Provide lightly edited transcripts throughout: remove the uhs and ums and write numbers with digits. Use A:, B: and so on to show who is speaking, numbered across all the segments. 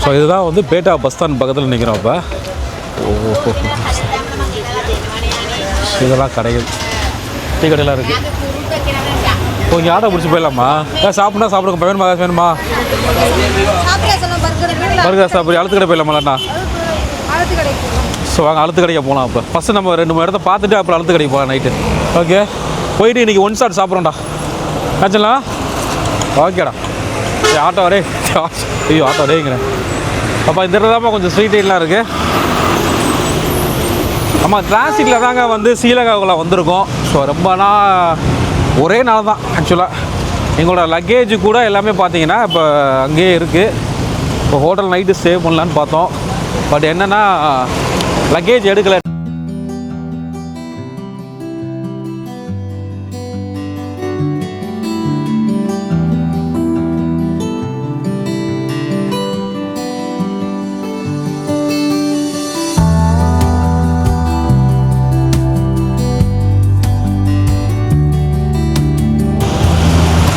A: So இதுதான் வந்து பேட்டா bus stand பக்கத்தில் நிற்கிறோம். இப்போ இதெல்லாம் கடைகள், டீ கடையெல்லாம் இருக்குது. இங்கே ஆட்டோ பிடிச்சி போயிடலாமா? சாப்பிட்னா சாப்பிடுங்க. வேணுமா வேணுமா? பர்கர் சாப்பிட்றீங்க? அழுத்து கடை போயிடலாமாண்ணா? ஸோ வாங்க அழுத்து கடைக்கு போகலாம். இப்போ ஃபஸ்ட்டு நம்ம 2-3 இடத்த பார்த்துட்டு அப்புறம் அழுத்து கடைக்கு போகலாம் நைட்டு. ஓகே, போயிட்டு இன்றைக்கி ஒன் ஷாட் சாப்பிட்றோம்டா. ஆச்சுங்களா? ஓகேடா. ஆட்டோ வரே. ஐயோ ஆட்டோ வரேங்கிறேன். அப்போ இந்த இடத்துல தான் கொஞ்சம் ஸ்ட்ரீட் லைட்லாம் இருக்குது. ஆமாம், டிரான்சிட்டில் தாங்க வந்து ஸ்ரீலங்காவுக்குள்ளே வந்திருக்கோம். ஸோ ரொம்ப ஒரே நாள் தான் ஆக்சுவலாக. எங்களோட லக்கேஜ் கூட எல்லாமே பார்த்தீங்கன்னா இப்போ அங்கேயே இருக்குது. இப்போ ஹோட்டல் நைட்டு ஸ்டே பண்ணலான்னு பார்த்தோம். பட் என்னென்னா லக்கேஜ் எடுக்கலை.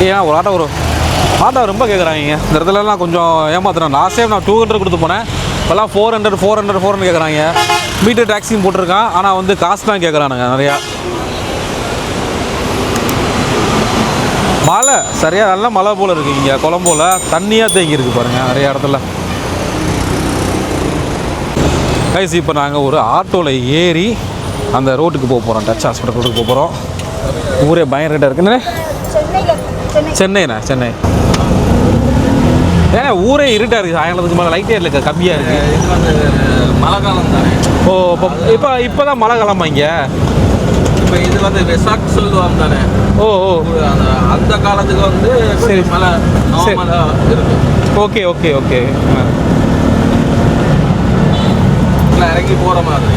A: ஏன்னா ஒரு ஆட்டோ ரொம்ப கேட்குறாங்க. இந்த இடத்துலலாம் கொஞ்சம் ஏமாத்துறாங்க. லாஸ்ட் டைம் நான் 200 கொடுத்து போனேன். இப்போல்லாம் 400 கேட்குறாங்க. மீட்டர் டாக்ஸியும் போட்டிருக்கான். ஆனால் வந்து காசு தான் கேட்குறானுங்க நிறையா. மழை சரியாக நல்லா மழை போல் இருக்குது. இங்கே கொழம்போல் தண்ணியாக தேங்கி இருக்குது பாருங்கள் நிறையா இடத்துல. கைஸ் இப்போ நாங்கள் ஒரு ஆட்டோவில் ஏறி அந்த ரோட்டுக்கு போக போகிறோம். டச் ஹாஸ்பிட்டல் ரோட்டுக்கு போக போகிறோம். ஊரே பயங்கரமாக இருக்குன்னு. சென்னைண்ணா, சென்னை. ஏன்னா ஊரே இருட்டாக இருக்குது. சாயங்காலத்துக்கு மேலே லைட்டே இல்லை, கம்மியாக இருக்குது.
B: இது வந்து மழை காலம் தானே.
A: ஓ இப்போ தான் மழை காலமா இங்கே?
B: இப்போ இது வந்து வெசாக் சொல்லுவாங்க தானே.
A: ஓ
B: அந்த காலத்துக்கு வந்து சரி மழை இருக்கு.
A: Okay okay okay.
B: இறங்கி போகிற மாதிரி.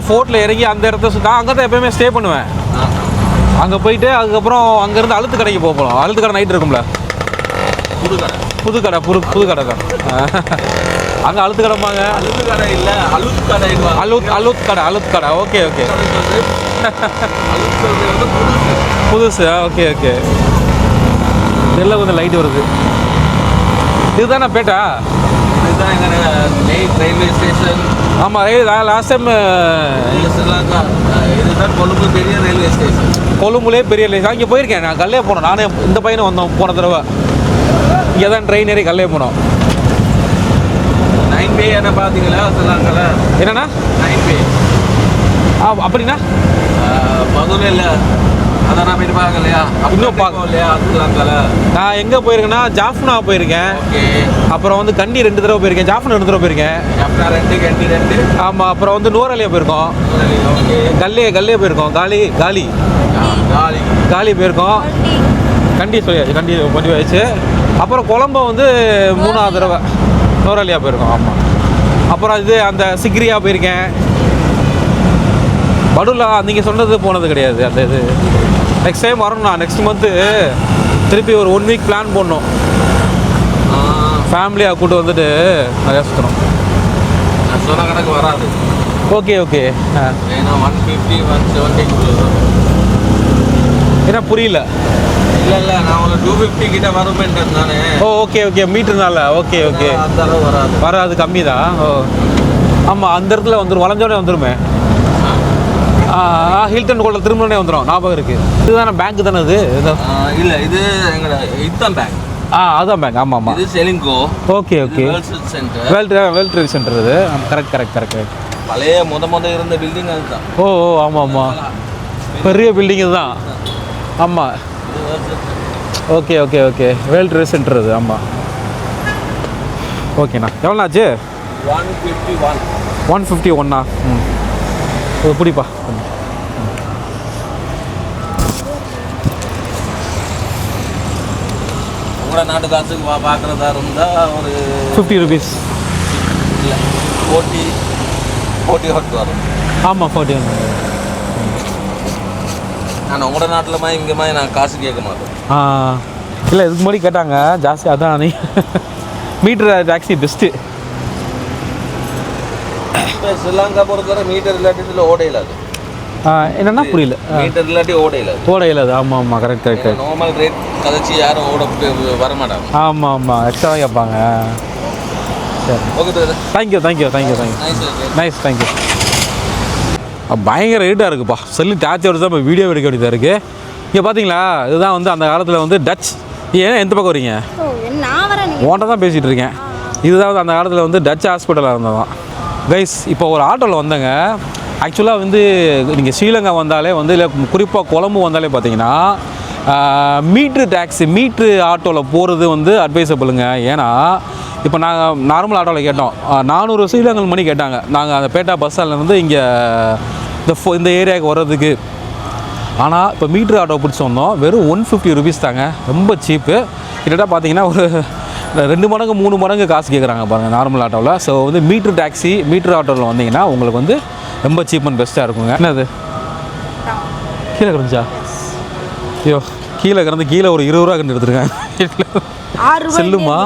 A: ஃபோர்ட்டில் இறங்கி அந்த இடத்த நான் அங்கே தான் எப்போயுமே ஸ்டே பண்ணுவேன். அங்கே போயிட்டு அதுக்கப்புறம் அங்கேருந்து அழுத்து கடைக்கு போகலாம். அழுத்து கடை நைட் இருக்கும்ல, புது கடை தான். அங்கே அழுத்து கடைப்பாங்க.
B: அழுத்து கடை இல்லை,
A: அழுத்து கடை. Okay okay. புதுசு. Okay okay. இதெல்லாம் கொஞ்சம் லைட் வருது. இதுதானே பேட்டா?
B: இதுதான் எங்கள் ரயில்வே ஸ்டேஷன்.
A: ஆமாம், லாஸ்ட் டைம்
B: ஸ்ரீலங்கா. இதுதான் கொழும்பு பெரிய ரயில்வே ஸ்டேஷன்.
A: கொழும்புலே பெரிய ரயில்வே. இங்கே போயிருக்கேன் நான். கல்லே போனோம். நானே இந்த பையனை வந்தோம் போன தடவை. இங்கே தான் ட்ரெயின் ஏறி கல்லே போனோம்.
B: 9B என்ன பார்த்தீங்களா ஸ்ரீலங்காவில்?
A: என்னண்ணா
B: 9B?
A: அப்படின்னா
B: மதுரையில் அதான் போயிட்டு பார்க்கலையா?
A: இன்னும் பார்க்க
B: இல்லையா ஸ்ரீலங்காவில்?
A: நான் எங்கே போயிருக்கேன்னா ஜாஃப்னா போயிருக்கேன்.
B: ஓகே.
A: அப்புறம் வந்து கண்டி 2 தடவை போயிருக்கேன். ஜாஃப்னா 2 தடவை போயிருக்கேன்.
B: ஜாஃப்னா 2, கண்டி 2.
A: ஆமாம். அப்புறம் வந்து நூறாலியா போயிருக்கோம்.
B: ஓகே.
A: கல்லே போயிருக்கோம். காலி போயிருக்கோம். கண்டி சொல்லியாச்சு. கண்டி பண்ணி ஆயிடுச்சு. அப்புறம் கொழம்பு வந்து 3ஆவது தடவை நூறாலியா போயிருக்கோம். ஆமாம். அப்புறம் இது அந்த சிக்ரியா போயிருக்கேன். படுலா நீங்கள் சொன்னது போனது கிடையாது. அந்த இது நெக்ஸ்ட் டைம் வரணும்ண்ணா. நெக்ஸ்ட் மந்த்து திருப்பி ஒரு 1 வீக் பிளான் பண்ணோம். ஃபேமிலியாக கூப்பிட்டு வந்துட்டு நிறையா சுற்றணும்.
B: நான் சொன்ன கணக்கு வராது.
A: Okay okay.
B: ஏன்னா 150, 170
A: ஏன்னா புரியல.
B: இல்லை நான் ஒரு 250 கிட்ட வருமேன்றது தானே.
A: Okay okay. மீட்டர்னால. Okay okay.
B: அந்த அளவு
A: வராது கம்மி தான். ஆமாம், அந்த இடத்துல வந்துடும். வளைஞ்சோடனே வந்துடுமே. ஹில்டன் கோல்டில் திரும்பனே வந்துடும். ஞாபகம் இருக்குது. இதுதானே பேங்க் தானே இது?
B: இல்லை, இது எங்களோட இதுதான் பேங்க்.
A: அதுதான் பேங்க். ஆமாம் ஆமாம்.
B: இது Ceylinco.
A: Okay okay. World trade centre இது. கரெக்ட்.
B: பழைய முத இருந்த பில்டிங் அதுதான்.
A: ஓ ஆமாம் ஆமாம். பெரிய பில்டிங் இதுதான். ஆமாம். Okay okay okay. World trade centre இது. ஆமாம். ஓகேண்ணா. எவ்வளோ ஆச்சு? 151. பிடிப்பா.
B: உங்களோட நாட்டு காசுக்கு பார்க்குறதா இருந்தால் ஒரு
A: 50 ரூபீஸ்.
B: இல்லை 40 வரும்.
A: ஆமாம் 40.
B: நான் உங்களோட நாட்டில் மாதிரி இங்கே மாதிரி நான் காசு கேட்க மாட்டேன்.
A: இல்லை இதுக்கு முன்னாடி கேட்டாங்க ஜாஸ்தி. அதான் நீ மீட்டர் டாக்ஸி பெஸ்ட்டு.
B: இப்போ ஸ்ரீலங்கா பொறுத்தவரை மீட்டர் இல்லாட்டி ஓடையில் அது
A: என்னென்னா புரியல.
B: மீட்டர் இல்லாட்டி ஓடையில்
A: அது. ஆமாம் ஆமாம். கரெக்ட்.
B: நார்மல் ரேட் கதைச்சி யாரும் ஓட வர மாட்டாங்க.
A: ஆமாம் எக்ஸ்ட்ரா தான் கேட்பாங்க. சரி
B: okay brother.
A: Thank you nice thank you. பயங்கர ரேட்டாக இருக்குப்பா. செல்லு டேச் எடுத்து தான் இப்போ வீடியோ எடுக்க வேண்டியதாக இருக்குது. இங்கே பார்த்தீங்களா, இதுதான் வந்து அந்த காலத்தில் வந்து டச். ஏன் எந்த பக்கம் வரீங்க? ஓன்ட்ட தான் பேசிகிட்டு இருக்கேன். இதுதான் வந்து அந்த காலத்தில் வந்து டச் ஹாஸ்பிட்டலாக இருந்ததான் கைஸ். இப்போ ஒரு ஆட்டோவில் வந்தேங்க. ஆக்சுவலாக வந்து நீங்கள் ஸ்ரீலங்கா வந்தாலே வந்து இல்லை குறிப்பாக கொழம்பு வந்தாலே பார்த்தீங்கன்னா மீட்ரு ஆட்டோவில் போகிறது வந்து அட்வைசபிளுங்க. ஏன்னா இப்போ நாங்கள் நார்மல் ஆட்டோவில் கேட்டோம், 400 ஸ்ரீலங்கன் மணி கேட்டாங்க. நாங்கள் அந்த பேட்டா பஸ் ஸ்டாண்ட்லேருந்து இங்கே இந்த ஏரியாவுக்கு வர்றதுக்கு. ஆனால் இப்போ மீட்ரு ஆட்டோ பிடிச்சி வந்தோம், வெறும் 150 ருபீஸ் தாங்க. ரொம்ப சீப்பு. கிட்டத்தட்ட பார்த்தீங்கன்னா ஒரு 2 மடங்கு 3 மடங்கு காசு கேட்குறாங்க பாருங்கள் நார்மல் ஆட்டோவில். ஸோ வந்து மீட்ரு ஆட்டோவில் வந்தீங்கன்னா உங்களுக்கு வந்து ரொம்ப சீப் அண்ட் பெஸ்ட்டாக இருக்குங்க. என்னது கீழே கிடந்துச்சா? ஐயோ, கீழே ஒரு 20 ரூபா கண்டு எடுத்துருக்கேன். செல்லுமா?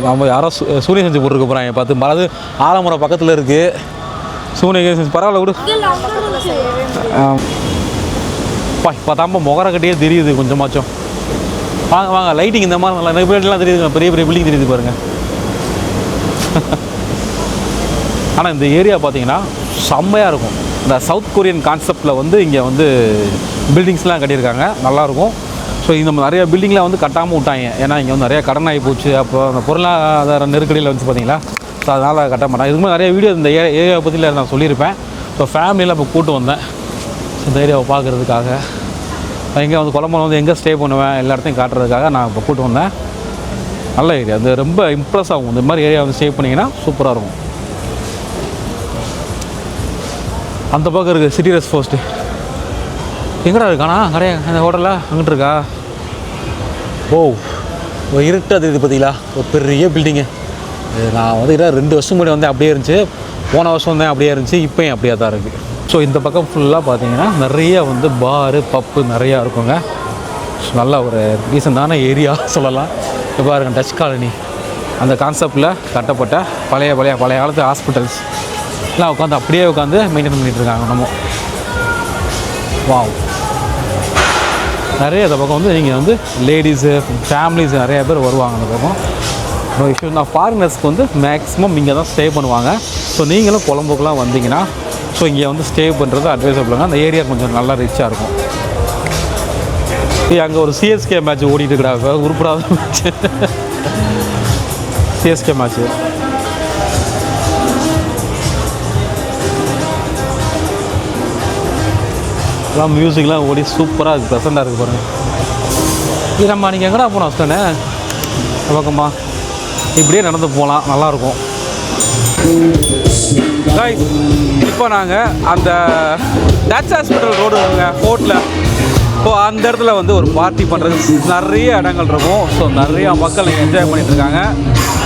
A: நம்ம யாரோ சூனியம் செஞ்சு போட்டுருக்க போகிறாங்க பார்த்து. அது ஆலமரம் பக்கத்தில் இருக்குது. சூனியம் செஞ்சு பரவாயில்ல விடு. பார்த்தாம்பா முகர கட்டியே தெரியுது கொஞ்சமாச்சும். வாங்க லைட்டிங் இந்த மாதிரி நல்லா பில்டிங்லாம் தெரியுதுங்க. பெரிய பில்டிங் தெரியுது பாருங்கள். ஆனால் இந்த ஏரியா பார்த்தீங்கன்னா செம்மையாக இருக்கும். இந்த சவுத் கொரியன் கான்செப்டில் வந்து இங்கே வந்து பில்டிங்ஸ்லாம் கட்டியிருக்காங்க, நல்லாயிருக்கும். ஸோ இந்த நிறைய பில்டிங்லாம் வந்து கட்டாமல் விட்டாங்க. ஏன்னா இங்கே வந்து நிறைய கடன் ஆகி போச்சு. அப்போ அந்த பொருளாதார நெருக்கடியில் வந்து பார்த்தீங்களா, ஸோ அதனால் கட்ட மாட்டாங்க. இதுக்கு நிறைய வீடியோ இந்த ஏரியாவை பற்றியில் நான் சொல்லியிருப்பேன். ஸோ ஃபேமிலியில் இப்போ கூப்பிட்டு வந்தேன் இந்த ஏரியாவை பார்க்குறதுக்காக. எங்கே வந்து கொழம்புல வந்து எங்கே ஸ்டே பண்ணுவேன் எல்லா இடத்தையும் காட்டுறதுக்காக நான் இப்போ கூப்பிட்டு வந்தேன். நல்ல ஏரியா, அது ரொம்ப இம்ப்ரெஸ் ஆகும். இந்த மாதிரி ஏரியா வந்து ஸ்டே பண்ணிங்கன்னா சூப்பராக இருக்கும். அந்த பக்கம் இருக்குது சிட்டி ரெஸ்ட் போஸ்ட்டு. எங்கடா இருக்கானா நிறைய அந்த ஹோட்டலில்? அங்கிட்டு இருக்கா? ஓ, ஒரு இருட்டாக தெரியுது பார்த்தீங்களா, ஒரு பெரிய பில்டிங்கு. நான் வந்து 2 வருஷம் முன்னாடி வந்தேன் அப்படியே இருந்துச்சு, போன வருஷம் வந்தேன் அப்படியே இருந்துச்சு, இப்போயும் அப்படியே தான் இருக்குது. ஸோ இந்த பக்கம் ஃபுல்லாக பார்த்தீங்கன்னா நிறைய வந்து பாரு பப்பு நிறையா இருக்குங்க. நல்ல ஒரு ரீசண்டான ஏரியா சொல்லலாம். இப்போ பாருங்க, டச் காலனி அந்த கான்செப்டில் கட்டப்பட்ட பழைய காலத்து ஹாஸ்பிட்டல்ஸ் எல்லாம் உட்காந்து அப்படியே உட்காந்து மெயின்டைன் பண்ணிகிட்ருக்காங்க. நம்ம வாவ், நிறைய அந்த பக்கம் வந்து நீங்கள் வந்து லேடிஸு ஃபேமிலிஸ் நிறைய பேர் வருவாங்க அந்த பக்கம். No issue. நான் ஃபாரினர்ஸ்க்கு வந்து மேக்ஸிமம் இங்கே தான் ஸ்டே பண்ணுவாங்க. ஸோ நீங்களும் கொழம்புக்கெலாம் வந்தீங்கன்னா ஸோ இங்கே வந்து ஸ்டே பண்ணுறது அட்வைசபிளுங்க. அந்த ஏரியா கொஞ்சம் நல்லா ரிச்சாக இருக்கும். அங்கே ஒரு சிஎஸ்கே மேட்ச் ஓடிட்டு இருக்கிறாங்க, உருப்படாத மேட்ச். சிஎஸ்கே மேட்ச்சு எல்லாம் மியூசிக்லாம் ஓடி சூப்பராக இருக்குது, ப்ரெசண்டாக இருக்குது பாருங்கள். இது நம்ம நீங்கள் எங்கடா போனோம் அஸ்தானே பக்கம்மா, இப்படியே நடந்து போகலாம், நல்லாயிருக்கும். இப்போ நாங்கள் அந்த டச் ஹாஸ்பிட்டல் ரோடு வருங்க ஃபோர்ட்டில். ஸோ அந்த இடத்துல வந்து ஒரு பார்ட்டி பண்ணுறதுக்கு நிறைய இடங்கள் இருக்கும். ஸோ நிறையா மக்கள் இங்கே என்ஜாய் பண்ணிகிட்ருக்காங்க.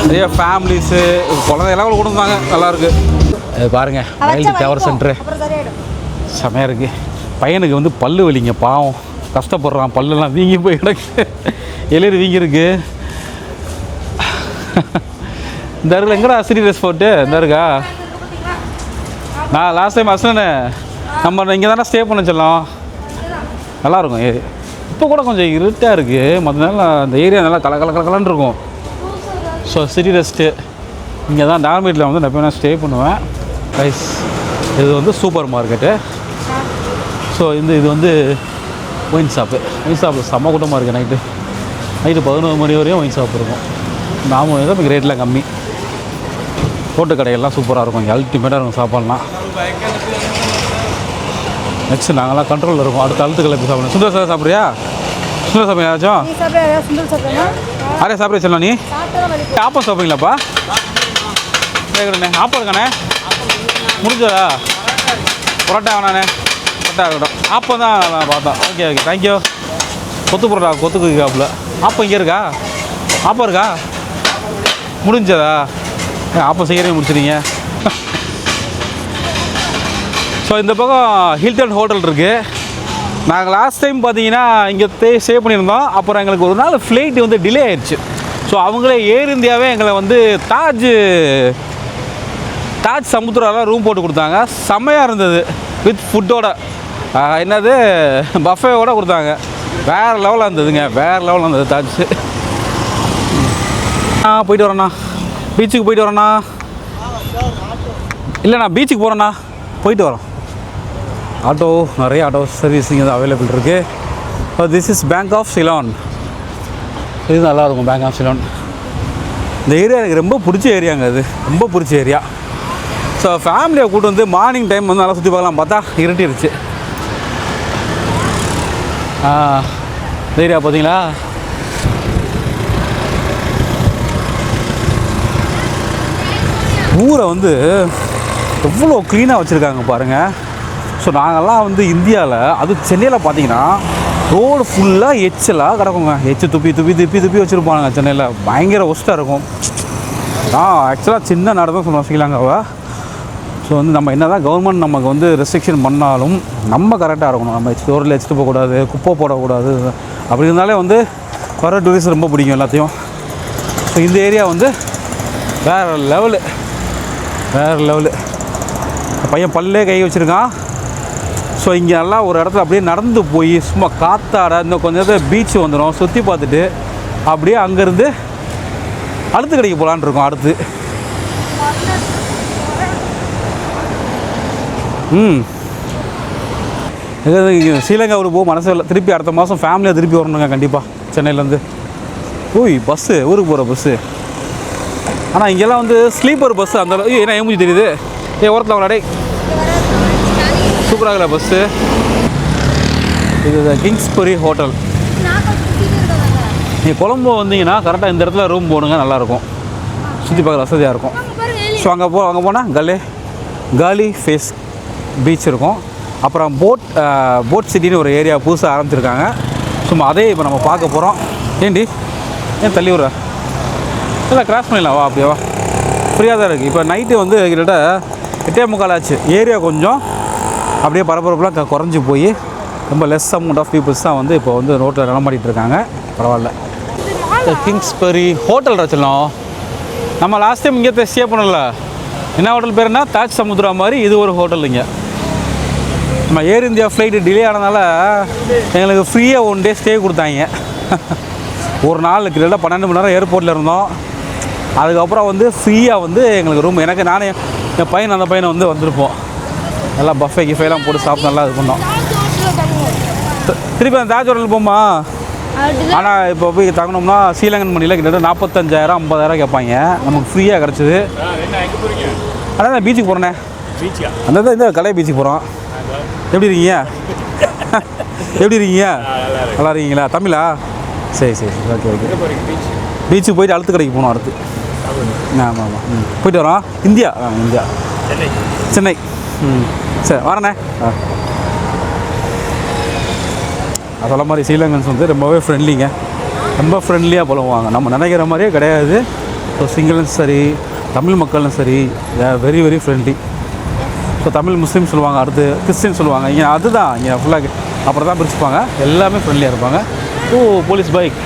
A: நிறைய ஃபேமிலிஸு குழந்தையெல்லாம் கூட கொடுத்தாங்க, நல்லாயிருக்கு. அது பாருங்கள், வைல்டு டவர் சென்ட்ரு செமையாக இருக்குது. பையனுக்கு வந்து பல்லு வலிங்க, பாவம் கஷ்டப்படுறான், பல்லெல்லாம் வீங்கி போய் கிடக்கு, எளிர் வீங்கிருக்கு. இந்த இடத்துல எங்கடா சிட்டி ட்ரெஸ் போட்டு இந்த இருக்கா? நான் லாஸ்ட் டைம் அசனே நம்ம இங்கே தானே ஸ்டே பண்ண சொல்லலாம், நல்லாயிருக்கும் ஏரி. இப்போ கூட கொஞ்சம் இருட்டாக இருக்குது, மற்ற நாள் அந்த ஏரியா நல்லா கலன்னு இருக்கும். ஸோ சிட்டி ரெஸ்ட்டு இங்கே தான் டார்மேட்டில் வந்து நான் எப்போ ஸ்டே பண்ணுவேன். ரைஸ் இது வந்து சூப்பர் மார்க்கெட்டு. ஸோ இது வந்து ஒயின் ஷாப்பில் செம்ம கூட்டமாக இருக்குது. நைட்டு 11 மணி வரையும் ஒயின் ஷாப் இருக்கும். நாம தான் இப்போ ரேட்லாம் கம்மி. ரோட்டு கடைகள்லாம் சூப்பராக இருக்கும், இங்கே அல்டிமேட்டாக இருக்கும் சாப்பாடுலாம். நெக்ஸ்ட் நாங்கள்லாம் கண்ட்ரோலில் இருக்கோம். அடுத்த அழுத்துக்களை போய் சாப்பிடணும். சுந்தர் சார் சாப்பிட்றியா? சுந்தர் சாப்பிட்றியா ஏதாச்சும்? அரே சாப்பிட்றியா சொல்லலாம். நீ ஆப்பம் சாப்பிட்றீங்களாப்பா? கேட்குறேண்ணே, ஆப்பம் இருக்காண்ணே, முடிஞ்சதா? புரோட்டா வேணாண்ணே, புரோட்டா இருக்கட்டும். ஆப்பம் தான் நான் பார்த்தோம். Okay thank you. கொத்து புரோட்டா, கொத்துக்கு காப்பில் ஆப்பம் இங்கே இருக்கா? ஆப்பம் இருக்கா? முடிஞ்சதா? ஆப்பம் செய்கிறே முடிச்சிடுங்க. ஸோ இந்த பக்கம் ஹில்டன் ஹோட்டல் இருக்குது. நாங்கள் லாஸ்ட் டைம் பார்த்தீங்கன்னா இங்கே ஸ்டே பண்ணியிருந்தோம். அப்புறம் எங்களுக்கு ஒரு நாள் ஃப்ளைட்டு வந்து டிலே ஆயிடுச்சு. ஸோ அவங்களே ஏர் இந்தியாவே எங்களை வந்து தாஜ் சமுத்திராவில் ரூம் போட்டு கொடுத்தாங்க. செம்மையாக இருந்தது, வித் ஃபுட்டோட. என்னது பஃபேவோட கொடுத்தாங்க. வேறு லெவலாக இருந்ததுங்க, வேறு லெவலில் இருந்தது தாஜ். போயிட்டு வரேண்ணா. பீச்சுக்கு போயிட்டு வரோண்ணா. இல்லைண்ணா பீச்சுக்கு போகிறோண்ணா, போயிட்டு வரோம். ஆட்டோ நிறைய ஆட்டோ சர்வீஸிங் இது அவைலபிள் இருக்குது. This is bank of Ceylon. இது நல்லாயிருக்கும் பேங்க் ஆஃப் சிலான். இந்த ஏரியா எனக்கு ரொம்ப பிடிச்ச ஏரியாங்க, அது ரொம்ப பிடிச்ச ஏரியா. ஸோ ஃபேமிலியை கூட்டு வந்து மார்னிங் டைம் வந்து நல்லா சுற்றி பார்க்கலாம் பார்த்தா இருட்டிருச்சு. இந்த ஏரியா பார்த்தீங்களா, ஊரை வந்து எவ்வளோ க்ளீனாக வச்சுருக்காங்க பாருங்கள். ஸோ நாங்கள்லாம் வந்து இந்தியாவில், அது சென்னையில் பார்த்தீங்கன்னா ரோடு ஃபுல்லாக எச்சலாக கிடக்குங்க. எச்சு துப்பி துப்பி துப்பி துப்பி வச்சுருப்பாங்க சென்னையில், பயங்கர ஒஸ்ட்டாக இருக்கும். ஆக்சுவலாக சின்ன நாடு தான் சொல்லுவோம் ஸ்ரீலங்காவை. ஸோ வந்து நம்ம என்ன தான் கவர்மெண்ட் நமக்கு வந்து ரெஸ்ட்ரிக்ஷன் பண்ணாலும் நம்ம கரெக்டாக இருக்கணும். நம்ம ரோட்டில் வச்சுட்டு போகக்கூடாது, குப்பை போடக்கூடாது. அப்படி இருந்தாலே வந்து வர டூரிஸ்ட் ரொம்ப பிடிக்கும் எல்லாத்தையும். ஸோ இந்த ஏரியா வந்து வேறு லெவலு, வேறு லெவலு. பையன் பல்லே கை வச்சுருக்கான். ஸோ இங்கே நல்லா ஒரு இடத்துல அப்படியே நடந்து போய் சும்மா காத்தாட இன்னும் கொஞ்சம் நேரத்தில் பீச் வந்துடும். சுற்றி பார்த்துட்டு அப்படியே அங்கேருந்து அடுத்து கடைக்கு போகலான்னு இருக்கோம். அடுத்து ஸ்ரீலங்காவுக்கு போக மனசு இல்லை. திருப்பி அடுத்த மாதம் ஃபேமிலியாக திருப்பி வரணுங்க கண்டிப்பாக சென்னையிலேருந்து. பஸ்ஸு, ஊருக்கு போகிற பஸ்ஸு. ஆனால் இங்கெல்லாம் வந்து ஸ்லீப்பர் பஸ்ஸு அந்த ஏன்னா ஏன் தெரியுது ஓரத்தில் விளாடே சூப்பராகல பஸ்ஸு. இது கிங்ஸ்பரி ஹோட்டல். நீங்கள் கொழம்பு வந்தீங்கன்னா கரெக்டாக இந்த இடத்துல ரூம் போடுங்க, நல்லாயிருக்கும், சுற்றி பார்க்குற வசதியாக இருக்கும். ஸோ அங்கே போனால் காலி ஃபேஸ் பீச் இருக்கும். அப்புறம் போட் சிட்டின்னு ஒரு ஏரியா புதுசாக ஆரம்பிச்சிருக்காங்க. சும்மா அதே இப்போ நம்ம பார்க்க போகிறோம். ஏன் தள்ளி விட்ற? இல்லை கிராஸ் பண்ணிடலாம், வா அப்படியே வா, ஃப்ரீயாக தான் இருக்குது. இப்போ நைட்டு வந்து கிட்டத்தட்ட 8:45 ஆச்சு. ஏரியா கொஞ்சம் அப்படியே பரபரப்புலாம் குறைஞ்சி போய் ரொம்ப லெஸ் அமௌண்ட் ஆஃப் பீப்புள்ஸ் தான் வந்து இப்போ வந்து ரோட்டில் நடமாடிட்டு இருக்காங்க. பரவாயில்ல. கிங்ஸ்பரி ஹோட்டல் ரச்சலாம். நம்ம லாஸ்ட் டைம் இங்கே ஸ்டே பண்ணல. என்ன ஹோட்டல் பேருன்னா தாஜ் சமுத்ரா மாதிரி இது ஒரு ஹோட்டல். இங்கே நம்ம ஏர் இந்தியா ஃப்ளைட்டு டிலே ஆனதுனால எங்களுக்கு ஃப்ரீயாக 1 டே ஸ்டே கொடுத்தாங்க. ஒரு நாள் கிட்டத்தட்ட 12 மணி நேரம் ஏர்போர்ட்டில் இருந்தோம். அதுக்கப்புறம் வந்து ஃப்ரீயாக வந்து எங்களுக்கு ரூம், எனக்கு நானே என் பையன் அந்த பையனை வந்து வந்திருப்போம். நல்லா பஃபே கிஃபேலாம் போட்டு சாப்பிட்டு நல்லா இது பண்ணோம். திருப்பி அந்த தாஜ் ஹோட்டல் போமா. ஆனால் இப்போ போய் தங்கணும்னா ஸ்ரீலங்கன் மணியில் கிட்டத்தட்ட 45,000 50,000 கேட்பாங்க. நமக்கு ஃப்ரீயாக கிடச்சிது. அதான் நான் பீச்சுக்கு போகிறேண்ணே. அந்த தான் இந்த கலை பீச்சுக்கு போகிறோம். எப்படி இருக்கீங்க? எப்படி இருக்கீங்க? நல்லா இருக்கீங்களா? தமிழா? சரி சரி ஓகே ஓகே. பீச்சுக்கு போயிட்டு அடுத்த கடைக்கு போகணும். அடுத்து ஆமாம் ஆமாம் போயிட்டு வரோம். இந்தியா சென்னை. சரி வரண்ணே. சொல்ல மாதிரி ஸ்ரீலங்கன்ஸ் வந்து ரொம்பவே ஃப்ரெண்ட்லிங்க, ரொம்ப ஃப்ரெண்ட்லியாக பழகுவாங்க. நம்ம நினைக்கிற மாதிரியே கிடையாது. ஸோ சிங்களன்ஸ் சரி, தமிழ் மக்களும் சரி, very very friendly. So Tamil Muslim சொல்லுவாங்க, அடுத்து கிறிஸ்டின் சொல்லுவாங்க. இங்கே அதுதான் இங்கே ஃபுல்லாக அப்புறம் தான் பிரிச்சுப்பாங்க. எல்லாமே ஃப்ரெண்ட்லியாக இருப்பாங்க. Police bike,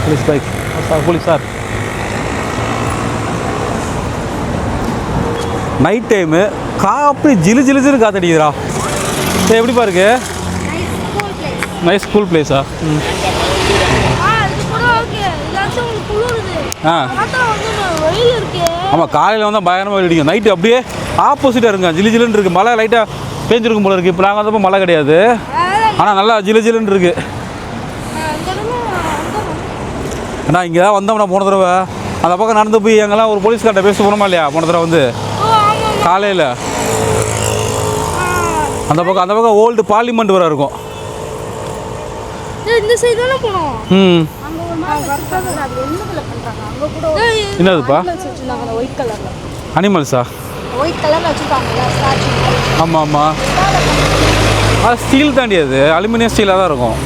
A: police bike sir, police sir. Night time coffee ஜிலு ஜிலுன்னு காத்தடிக்குதுரா. சரி எப்படிப்பா இருக்கு? நைஸ் கூல் பிளேஸா? ஆமாம் காலையில் வந்தால் பயங்கரமாக வெயில் அடிக்கும். நைட்டு அப்படியே ஆப்போசிட்டாக இருக்குங்க, ஜிலு ஜிலுன்னு இருக்குது. மழை லைட்டாக பேஞ்சிருக்கும் போல இருக்குது. இப்போ நாங்கள் வந்தப்போ மழை கிடையாது, ஆனால் நல்லா ஜிலு ஜிலுன்னு இருக்குது. ஏன்னா இங்கே தான் வந்தோம்னா போன தடவை அந்த பக்கம் நடந்து போய் எங்கெல்லாம் ஒரு போலீஸ்கார்ட்ட பேச போனோமா இல்லையா போன தடவை வந்து காலையில் அந்த பக்கம் ஓல்டு பார்லிமெண்ட் வர இருக்கும். என்னதுப்பா? அனிமல்ஸா? ஆமாம் ஆமாம், அது ஸ்டீல் தாண்டி, அது அலுமினியம் ஸ்டீலாக தான் இருக்கும்.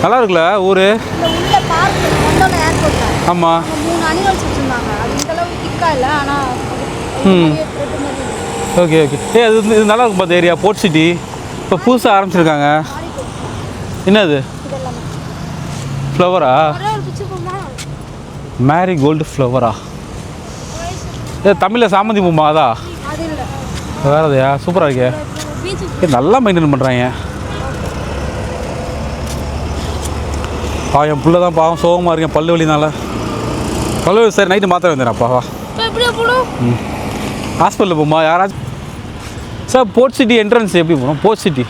A: நல்லா இருக்குல்ல ஊர்? ஆமாம். Okay okay. அது இது நல்லா இருக்கும் பார்த்து ஏரியா. போர்ட் சிட்டி இப்போ புதுசாக ஆரம்பிச்சிருக்காங்க. என்னது ஃப்ளவரா? மேரி கோல்டு ஃப்ளவரா? தமிழில் சாமந்தி பூமா? அதா வேறதையா? சூப்பராக இருக்கே, நல்லா மெயின்டைன் பண்ணுறாங்க. என் பிள்ளை தான் பாவம் சோகமாக இருக்கேன் பல்லு வலினால. ஹலோ சார், நைட்டு மாத்திரை வந்துடுறப்பா வா. ஹாஸ்பிட்டலில் போமா யாராச்சும். சார் போர்ட் சிட்டி என்ட்ரன்ஸ் எப்படி போகணும்? Port city.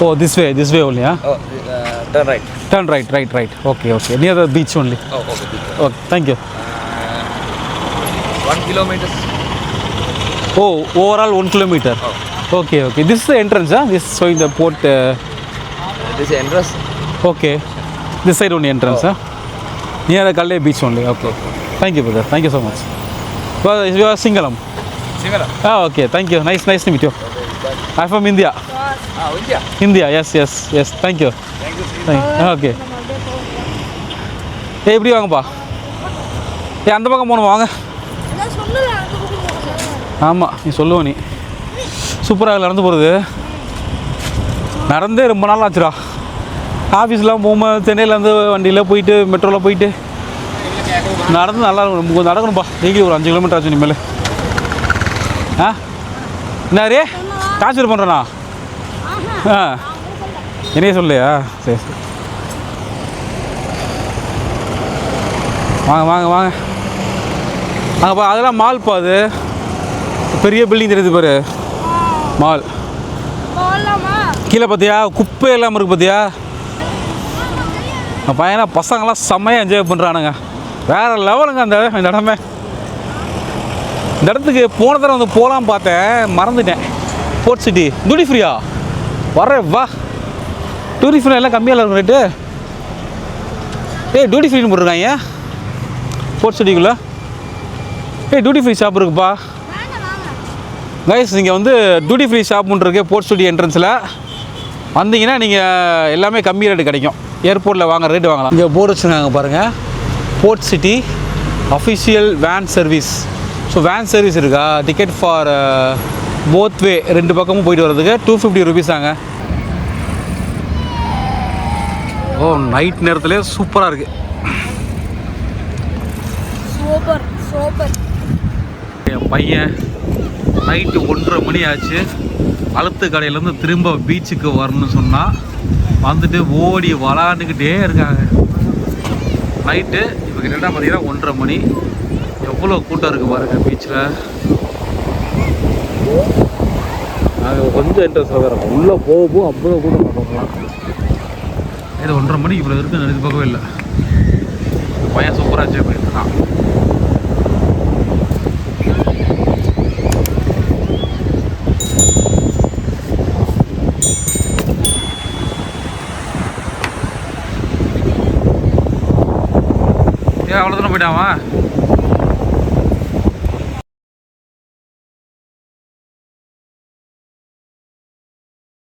A: Oh this way ஒன்லியா? Turn right. Okay. Near the beach only. Okay, thank you.
B: 1 kilometer.
A: Oh, overall 1 kilometer. Okay. This is the entrance, huh? This is showing the port.
B: This is entrance.
A: Okay. This side only entrance, huh? Near the Kalle beach only. Okay. Thank you, brother. Thank you so much. Well, you are Singalam.
B: Singalam.
A: Okay. Thank you. Nice to meet you. I'm from India.
B: India.
A: India. Yes. Thank you. Okay. எப்படி வாங்கப்பா? அந்த பக்கம் போகணும் வாங்க. ஆமாம், நீ சொல்லுவ நீ. சூப்பராக நடந்து போகிறது. நடந்தே ரொம்ப நாள் ஆச்சுடா. ஆஃபீஸ்லாம் போகும்போது சென்னையிலேருந்து வண்டியில் போயிட்டு மெட்ரோவில் போயிட்டு நடந்து நல்லா இருக்கும். கொஞ்சம் நடக்கணும்ப்பா. டெய்லி ஒரு 5 கிலோமீட்டர் ஆச்சு இனிமேல். என்ன டார்ச்சர் பண்ணுறேண்ணா? என்னையே சொல்லையா? சரி. வாங்க அங்கேப்பா. அதெல்லாம் மால்ப்பா. அது பெரிய பில்டிங் தெரியுது பாரு, மால். கீழே பார்த்தியா குப்பை இல்லாமல் இருக்குது பார்த்தியா? பையனா பசங்களாம் செம்மையாக என்ஜாய் பண்ணுறானுங்க. வேறு லெவலுங்க அந்த இடமே. இந்த இடத்துக்கு போன தடவை வந்து போகலாம் பார்த்தேன், மறந்துட்டேன். போர்ட் சிட்டி டியூட்டி ஃப்ரீயா? வா. டியூட்டி ஃப்ரீ எல்லாம் கம்மியாக இருக்கும் ரேட்டு. டியூட்டி ஃப்ரீன்னு போட்டிருக்காங்க போர்ட் சிட்டிக்குள்ளே. டியூட்டி ஃப்ரீ ஷாப் இருக்குப்பா கைஸ். நீங்கள் வந்து டியூட்டி ஃப்ரீ ஷாப்னு இருக்கு போர்ட் சிட்டி என்ட்ரன்ஸில் வந்தீங்கன்னா நீங்கள் எல்லாமே கம்மி ரேட்டு கிடைக்கும். ஏர்போர்ட்டில் வாங்குற ரேட்டு வாங்கலாம். இங்கே போர்டு வச்சுருக்காங்க பாருங்கள், board city official van service. So van service இருக்கா? டிக்கெட் ஃபார் போத் வே, 2 பக்கமும் போயிட்டு வர்றதுக்கு 250 rupees தாங்க. ஓ, நைட் நேரத்துலேயே சூப்பராக இருக்குது. சூப்பர். என் பையன் நைட்டு 1:30 மணி ஆச்சு. அழுத்து கடையிலேருந்து திரும்ப பீச்சுக்கு வரணும்னு சொன்னால் வந்துட்டு ஓடி விளாண்டுக்கிட்டே இருக்காங்க. நைட்டு இப்போ கிட்டத்தட்ட பார்த்தீங்கன்னா 1:30 மணி. எவ்வளோ கூட்டம் இருக்குது பாருங்கள் பீச்சில். நாங்கள் கொஞ்சம் இன்ட்ரெஸ்டாக தான் இருக்கோம். உள்ளே போகும் அவ்வளோ கூட்டம் பார்க்கலாம். இது 1:30 மணிக்கு இவ்வளோ இருக்குது நினைத்து பார்க்கவே இல்லை. பையன் சூப்பராக என்ஜாய் பண்ணிட்டு இருக்கான். அவ்வளோ தூரம் போயிட்டாமா?